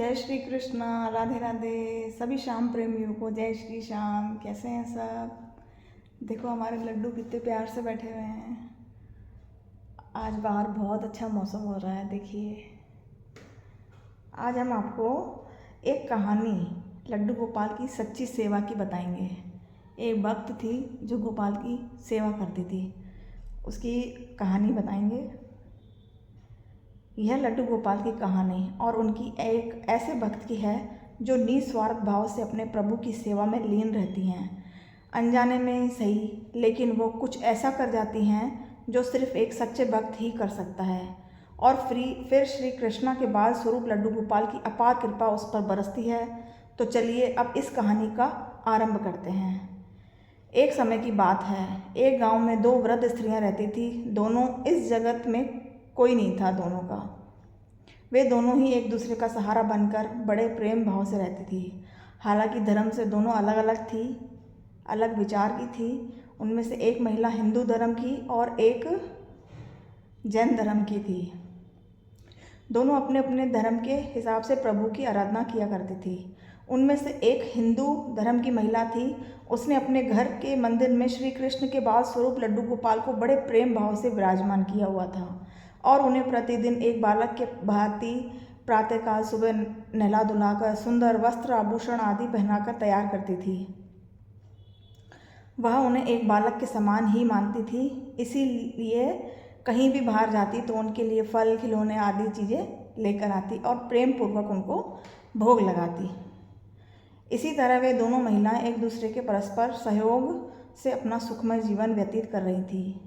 जय श्री कृष्णा। राधे राधे सभी श्याम प्रेमियों को जय श्री श्याम। कैसे हैं सब? देखो हमारे लड्डू कितने प्यार से बैठे हुए हैं। आज बाहर बहुत अच्छा मौसम हो रहा है। देखिए आज हम आपको एक कहानी लड्डू गोपाल की सच्ची सेवा की बताएंगे। एक भक्त थी जो गोपाल की सेवा करती थी, उसकी कहानी बताएंगे। यह लड्डू गोपाल की कहानी और उनकी एक ऐसे भक्त की है जो निस्वार्थ भाव से अपने प्रभु की सेवा में लीन रहती हैं। अनजाने में सही, लेकिन वो कुछ ऐसा कर जाती हैं जो सिर्फ एक सच्चे भक्त ही कर सकता है। और फिर श्री कृष्णा के बाल स्वरूप लड्डू गोपाल की अपार कृपा उस पर बरसती है। तो चलिए अब इस कहानी का आरंभ करते हैं। एक समय की बात है, एक गांव में दो वृद्ध स्त्रियां रहती थी। दोनों इस जगत में कोई नहीं था दोनों का। वे दोनों ही एक दूसरे का सहारा बनकर बड़े प्रेम भाव से रहती थी। हालांकि धर्म से दोनों अलग अलग थी, अलग विचार की थी। उनमें से एक महिला हिंदू धर्म की और एक जैन धर्म की थी। दोनों अपने अपने धर्म के हिसाब से प्रभु की आराधना किया करती थी। उनमें से एक हिंदू धर्म की महिला थी। उसने अपने घर के मंदिर में श्री कृष्ण के बाल स्वरूप लड्डू गोपाल को बड़े प्रेम भाव से विराजमान किया हुआ था और उन्हें प्रतिदिन एक बालक के भांति प्रातःकाल सुबह नहला धुलाकर सुंदर वस्त्र आभूषण आदि पहनाकर तैयार करती थी। वह उन्हें एक बालक के समान ही मानती थी, इसीलिए कहीं भी बाहर जाती तो उनके लिए फल खिलौने आदि चीज़ें लेकर आती और प्रेम पूर्वक उनको भोग लगाती। इसी तरह वे दोनों महिलाएं एक दूसरे के परस्पर सहयोग से अपना सुखमय जीवन व्यतीत कर रही थी।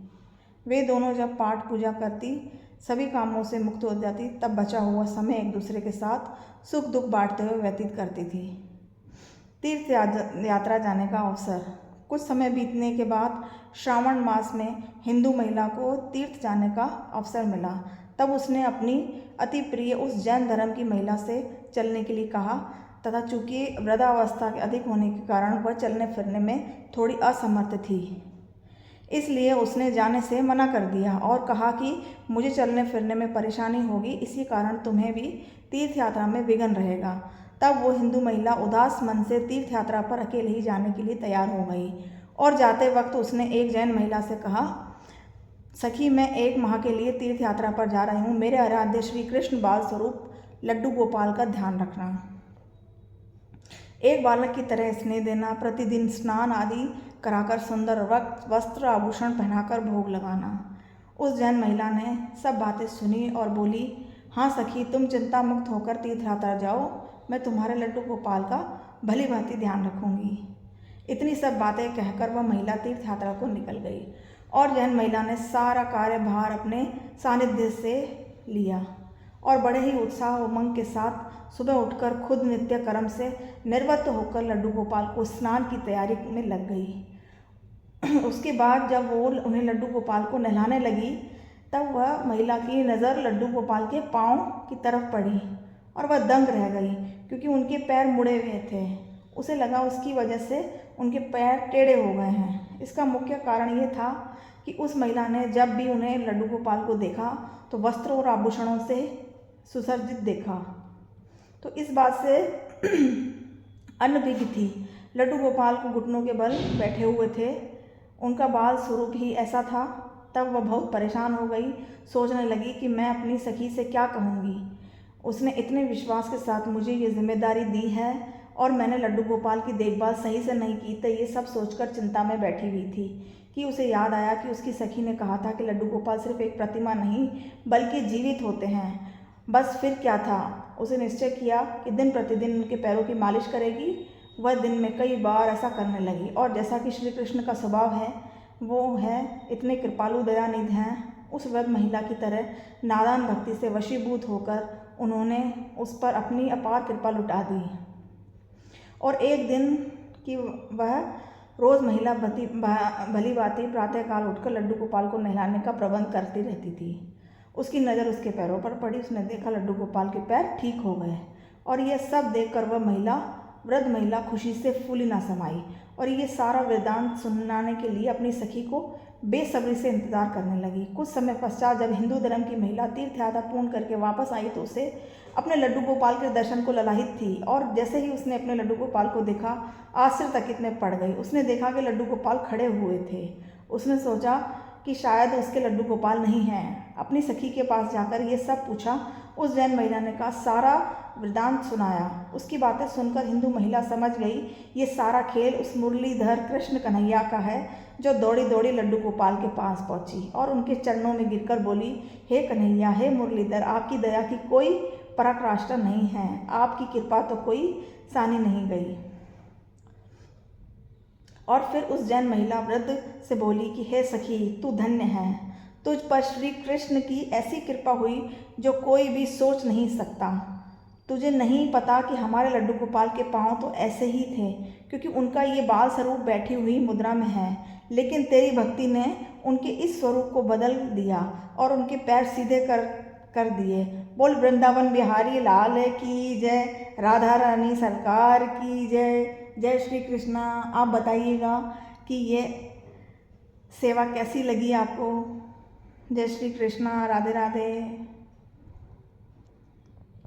वे दोनों जब पाठ पूजा करती, सभी कामों से मुक्त हो जाती, तब बचा हुआ समय एक दूसरे के साथ सुख दुख बांटते हुए व्यतीत करती थी। तीर्थ यात्रा जाने का अवसर। कुछ समय बीतने के बाद श्रावण मास में हिंदू महिला को तीर्थ जाने का अवसर मिला। तब उसने अपनी अति प्रिय उस जैन धर्म की महिला से चलने के लिए कहा तथा चूंकि वृद्धावस्था के अधिक होने के कारण वह चलने फिरने में थोड़ी असमर्थ थी, इसलिए उसने जाने से मना कर दिया और कहा कि मुझे चलने फिरने में परेशानी होगी, इसी कारण तुम्हें भी तीर्थ यात्रा में विघ्न रहेगा। तब वो हिंदू महिला उदास मन से तीर्थ यात्रा पर अकेले ही जाने के लिए तैयार हो गई और जाते वक्त उसने एक जैन महिला से कहा, सखी मैं 1 माह के लिए तीर्थ यात्रा पर जा रही हूँ, मेरे आराध्य श्री कृष्ण बाल स्वरूप लड्डू गोपाल का ध्यान रखना। एक बालक की तरह स्नेह देना, प्रतिदिन स्नान आदि कराकर सुंदर वस्त्र आभूषण पहनाकर भोग लगाना। उस जैन महिला ने सब बातें सुनी और बोली, हाँ सखी, तुम चिंता मुक्त होकर तीर्थ यात्रा जाओ, मैं तुम्हारे लड्डू गोपाल का भली भांति ध्यान रखूंगी। इतनी सब बातें कहकर वह महिला तीर्थ यात्रा को निकल गई और जैन महिला ने सारा कार्यभार अपने सानिध्य से लिया और बड़े ही उत्साह उमंग के साथ सुबह उठकर खुद नित्य कर्म से निर्वृत्त होकर लड्डू गोपाल को स्नान की तैयारी में लग गई। उसके बाद जब वो उन्हें लड्डू गोपाल को नहलाने लगी, तब वह महिला की नज़र लड्डू गोपाल के पाँव की तरफ पड़ी और वह दंग रह गई, क्योंकि उनके पैर मुड़े हुए थे। उसे लगा उसकी वजह से उनके पैर टेढ़े हो गए हैं। इसका मुख्य कारण ये था कि उस महिला ने जब भी उन्हें लड्डू गोपाल को देखा तो वस्त्रों और आभूषणों से सुसज्जित देखा, तो इस बात से अनभिज्ञ थी। लड्डू गोपाल को घुटनों के बल बैठे हुए थे, उनका बाल स्वरूप ही ऐसा था। तब वह बहुत परेशान हो गई, सोचने लगी कि मैं अपनी सखी से क्या कहूँगी। उसने इतने विश्वास के साथ मुझे ये जिम्मेदारी दी है और मैंने लड्डू गोपाल की देखभाल सही से नहीं की, तो ये सब सोचकर चिंता में बैठी हुई थी कि उसे याद आया कि उसकी सखी ने कहा था कि लड्डू गोपाल सिर्फ एक प्रतिमा नहीं बल्कि जीवित होते हैं। बस फिर क्या था, उसे निश्चय किया कि दिन प्रतिदिन उनके पैरों की मालिश करेगी। वह दिन में कई बार ऐसा करने लगी और जैसा कि श्री कृष्ण का स्वभाव है, वो है इतने कृपालु दयानिधि हैं, उस वृद्ध महिला की तरह नादान भक्ति से वशीभूत होकर उन्होंने उस पर अपनी अपार कृपा लुटा दी। और एक दिन की वह रोज़ महिला भली भांति प्रातःकाल उठकर लड्डू गोपाल को नहलाने का प्रबंध करती रहती थी। उसकी नज़र उसके पैरों पर पड़ी। उसने देखा लड्डू गोपाल के पैर ठीक हो गए और यह सब देखकर वह वृद्ध महिला खुशी से फूली ना समाई और ये सारा वृतांत सुनाने के लिए अपनी सखी को बेसब्री से इंतज़ार करने लगी। कुछ समय पश्चात जब हिंदू धर्म की महिला तीर्थ यात्रा पूर्ण करके वापस आई तो उसे अपने लड्डू गोपाल के दर्शन को ललाहित थी, और जैसे ही उसने अपने लड्डू गोपाल को देखा आश्चर्यचकित में पड़ गई। उसने देखा कि लड्डू गोपाल खड़े हुए थे। उसने सोचा कि शायद उसके लड्डू गोपाल नहीं हैं। अपनी सखी के पास जाकर ये सब पूछा। उस जैन महिला ने कहा, सारा वृतांत सुनाया। उसकी बातें सुनकर हिंदू महिला समझ गई ये सारा खेल उस मुरलीधर कृष्ण कन्हैया का है, जो दौड़ी दौड़ी लड्डू गोपाल के पास पहुंची और उनके चरणों में गिरकर बोली, हे कन्हैया, हे मुरलीधर, आपकी दया की कोई पराकाष्ठा नहीं है, आपकी कृपा तो कोई सानी नहीं गई। और फिर उस जैन महिला वृद्ध से बोली कि हे सखी, तू धन्य है, तुझ पर श्री कृष्ण की ऐसी कृपा हुई जो कोई भी सोच नहीं सकता। तुझे नहीं पता कि हमारे लड्डू गोपाल के पाँव तो ऐसे ही थे, क्योंकि उनका ये बाल स्वरूप बैठी हुई मुद्रा में है, लेकिन तेरी भक्ति ने उनके इस स्वरूप को बदल दिया और उनके पैर सीधे कर दिए। बोल वृंदावन बिहारी लाल की जय, राधा रानी सरकार की जय। जय श्री कृष्णा। आप बताइएगा कि ये सेवा कैसी लगी आपको। जय श्री कृष्णा। राधे राधे।